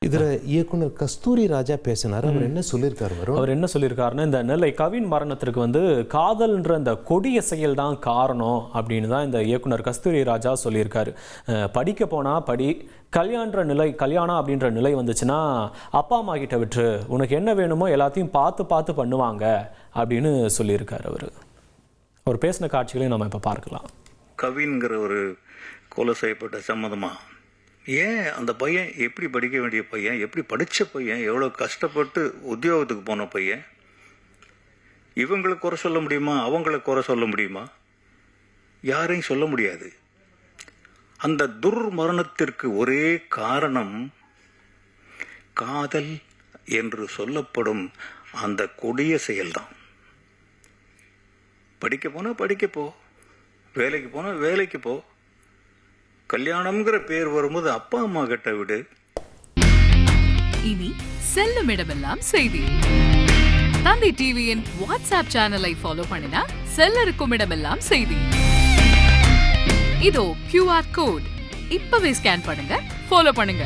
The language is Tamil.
இதில் இயக்குனர் கஸ்தூரி ராஜா பேசினார். அவர் என்ன சொல்லியிருக்காரு? அவர் என்ன சொல்லியிருக்காருன்னா, இந்த நெல்லை கவின் மரணத்திற்கு காதல்ன்ற இந்த கொடிய செயல் தான் காரணம் அப்படின்னு தான் இந்த இயக்குனர் கஸ்தூரி ராஜா சொல்லியிருக்காரு. படிக்க போனால் கல்யாணம் அப்படின்ற நிலை வந்துச்சுன்னா அப்பா அம்மா கிட்ட விட்டு உனக்கு என்ன வேணுமோ எல்லாத்தையும் பார்த்து பண்ணுவாங்க அப்படின்னு சொல்லியிருக்காரு. அவர் பேசின காட்சிகளையும் நம்ம இப்போ பார்க்கலாம். கவின்கிற ஒரு கொலை செய்யப்பட்ட சம்மந்தமா ஏன் அந்த பையன் எப்படி படிக்க வேண்டிய பையன், எப்படி படித்த பையன், எவ்வளோ கஷ்டப்பட்டு உத்தியோகத்துக்கு போன பையன், இவங்களை குறை சொல்ல முடியுமா? அவங்களை குறை சொல்ல முடியுமா? யாரையும் சொல்ல முடியாது. அந்த துர்மரணத்திற்கு ஒரே காரணம் காதல் என்று சொல்லப்படும் அந்த கொடிய செயல்தான். படிக்க போனா படிக்கப்போ, வேலைக்கு போனா வேலைக்கு போ, கல்யாணம்ங்கிற பேர் வரும்போது அப்பா அம்மா கிட்ட விடு. இனி செல்லும் இடமெல்லாம் செய்தி. தந்தை டிவியின் வாட்ஸ்அப் சேனலை ஃபாலோ பண்ணினா செல்ல இருக்கும் இடமெல்லாம் செய்தி. இதோ QR கோட் இப்பவே ஸ்கேன் பண்ணுங்க, ஃபாலோ பண்ணுங்க.